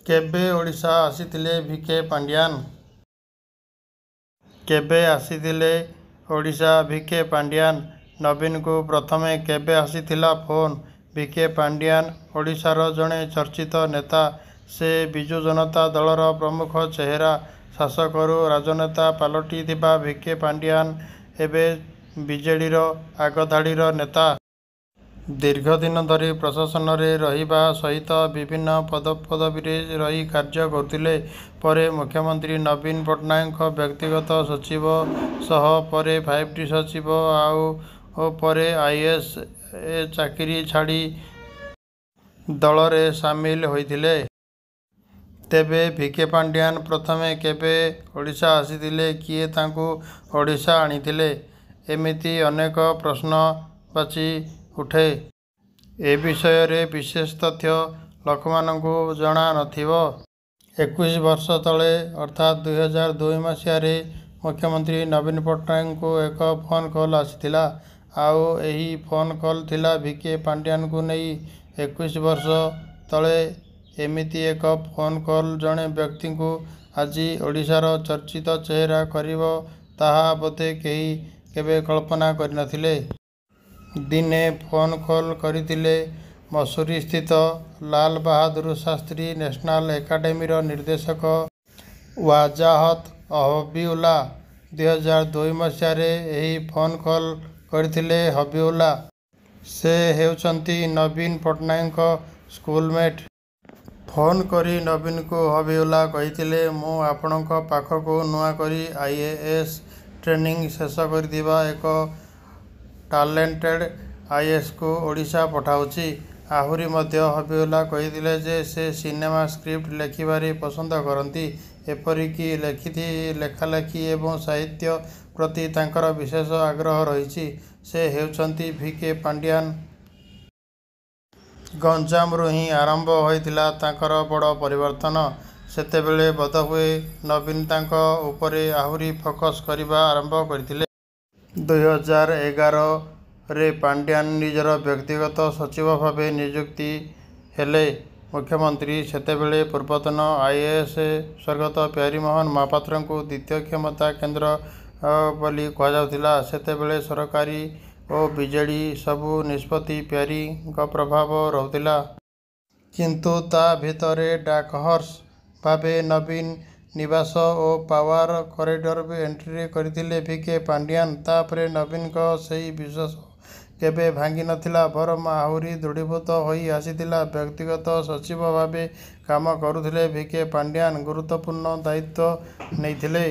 କେବେ ଓଡ଼ିଶା ଆସିଥିଲେ ଭିକେ ପାଣ୍ଡିଆନ? କେବେ ଆସିଥିଲେ ଓଡ଼ିଶା ଭିକେ ପାଣ୍ଡିଆନ? ନବୀନଙ୍କୁ ପ୍ରଥମେ କେବେ ଆସିଥିଲା ଫୋନ୍? ଭିକେ ପାଣ୍ଡିଆନ ଓଡ଼ିଶାର ଜଣେ ଚର୍ଚ୍ଚିତ ନେତା। ସେ ବିଜୁ ଜନତା ଦଳର ପ୍ରମୁଖ ଚେହେରା। ଶାସକରୁ ରାଜନେତା ପାଲଟିଥିବା ଭିକେ ପାଣ୍ଡିଆନ ଏବେ ବିଜେଡିର ଆଗଧାଡିର ନେତା। ଦୀର୍ଘଦିନ ଧରି ପ୍ରଶାସନରେ ରହିବା ସହିତ ବିଭିନ୍ନ ପଦପଦବୀରେ ରହି କାର୍ଯ୍ୟ କରୁଥିଲେ। ପରେ ମୁଖ୍ୟମନ୍ତ୍ରୀ ନବୀନ ପଟ୍ଟନାୟକଙ୍କ ବ୍ୟକ୍ତିଗତ ସଚିବ ସହ ପରେ 5T ସଚିବ ଆଉ ପରେ ଆଇଏଏସ୍ ଚାକିରି ଛାଡ଼ି ଦଳରେ ସାମିଲ ହୋଇଥିଲେ। ତେବେ ଭିକେ ପାଣ୍ଡିଆନ ପ୍ରଥମେ କେବେ ଓଡ଼ିଶା ଆସିଥିଲେ? କିଏ ତାଙ୍କୁ ଓଡ଼ିଶା ଆଣିଥିଲେ? ଏମିତି ଅନେକ ପ୍ରଶ୍ନବାଚୀ ଉଠେ। ଏ ବିଷୟରେ ବିଶେଷ ତଥ୍ୟ ଲୋକମାନଙ୍କୁ ଜଣା ନଥିବ। 21 ବର୍ଷ ତଳେ ଅର୍ଥାତ୍ 2002 ମସିହାରେ ମୁଖ୍ୟମନ୍ତ୍ରୀ ନବୀନ ପଟ୍ଟନାୟକଙ୍କୁ ଏକ ଫୋନ୍ କଲ୍ ଆସିଥିଲା। ଆଉ ଏହି ଫୋନ୍ କଲ୍ ଥିଲା ଭିକେ ପାଣ୍ଡିଆନଙ୍କୁ ନେଇ। 21 ବର୍ଷ ତଳେ ଏମିତି ଏକ ଫୋନ୍ କଲ୍ ଜଣେ ବ୍ୟକ୍ତିଙ୍କୁ ଆଜି ଓଡ଼ିଶାର ଚର୍ଚ୍ଚିତ ଚେହେରା କରିବ ତାହା ବୋଧେ କେହି କେବେ କଳ୍ପନା କରିନଥିଲେ। ଦିନେ ଫୋନ୍ କଲ୍ କରିଥିଲେ ମସୁରୀସ୍ଥିତ ଲାଲ ବାହାଦୁର ଶାସ୍ତ୍ରୀ ନ୍ୟାସନାଲ ଏକାଡେମୀର ନିର୍ଦ୍ଦେଶକ ୱାଜାହତ ହବିଉଲ୍ଲା। 2002 ମସିହାରେ ଏହି ଫୋନ୍ କଲ୍ କରିଥିଲେ ହବିଉଲ୍ଲା। ସେ ହେଉଛନ୍ତି ନବୀନ ପଟ୍ଟନାୟକଙ୍କ ସ୍କୁଲମେଟ୍। ଫୋନ୍ କରି ନବୀନଙ୍କୁ ହବିଉଲ୍ଲା କହିଥିଲେ, ମୁଁ ଆପଣଙ୍କ ପାଖକୁ ନୂଆକରି ଆଇଏଏସ୍ ଟ୍ରେନିଂ ଶେଷ କରିଥିବା ଏକ ଟାଲେଣ୍ଟେଡ୍ ଆଇଏଏସ୍କୁ ଓଡ଼ିଶା ପଠାଉଛି। ଆହୁରି ମଧ୍ୟ ହବିଉଲ୍ଲା କହିଥିଲେ ଯେ ସେ ସିନେମା ସ୍କ୍ରିପ୍ଟ ଲେଖିବାରେ ପସନ୍ଦ କରନ୍ତି। ଏପରିକି ଲେଖାଲେଖି ଏବଂ ସାହିତ୍ୟ ପ୍ରତି ତାଙ୍କର ବିଶେଷ ଆଗ୍ରହ ରହିଛି। ସେ ହେଉଛନ୍ତି ଭିକେ ପାଣ୍ଡିଆନ। ଗଞ୍ଜାମରୁ ହିଁ ଆରମ୍ଭ ହୋଇଥିଲା ତାଙ୍କର ବଡ଼ ପରିବର୍ତ୍ତନ। ସେତେବେଳେ ବୋଧହୁଏ ନବୀନ ତାଙ୍କ ଉପରେ ଆହୁରି ଫୋକସ୍ କରିବା ଆରମ୍ଭ କରିଥିଲେ। 2011ରେ ପାଣ୍ଡିଆନ ନିଜର ବ୍ୟକ୍ତିଗତ ସଚିବ ଭାବେ ନିଯୁକ୍ତି ହେଲେ ମୁଖ୍ୟମନ୍ତ୍ରୀ। ସେତେବେଳେ ପୂର୍ବତନ ଆଇଏଏସ୍ ସ୍ୱର୍ଗତ ପ୍ୟାରୀମୋହନ ମହାପାତ୍ରଙ୍କୁ ଦ୍ୱିତୀୟ କ୍ଷମତା କେନ୍ଦ୍ର ବୋଲି କୁହାଯାଉଥିଲା। ସେତେବେଳେ ସରକାରୀ ଓ ବିଜେଡି ସବୁ ନିଷ୍ପତ୍ତି ପ୍ୟାରୀଙ୍କ ପ୍ରଭାବ ରହୁଥିଲା। କିନ୍ତୁ ତା ଭିତରେ ଡାର୍କହର୍ସ ଭାବେ ନବୀନ ନିବାସ ଓ ପାୱାର କରିଡର ଏଣ୍ଟ୍ରି କରିଥିଲେ ଭିକେ ପାଣ୍ଡିଆନ। ତାପରେ ନବୀନଙ୍କ ସେହି ବିଶ୍ୱାସ କେବେ ଭାଙ୍ଗି ନଥିଲା, ବରଂ ଆହୁରି ଦୃଢ଼ୀଭୂତ ହୋଇ ଆସିଥିଲା। ବ୍ୟକ୍ତିଗତ ସଚିବ ଭାବେ କାମ କରୁଥିଲେ ଭିକେ ପାଣ୍ଡିଆନ। ଗୁରୁତ୍ୱପୂର୍ଣ୍ଣ ଦାୟିତ୍ୱ ନେଇଥିଲେ।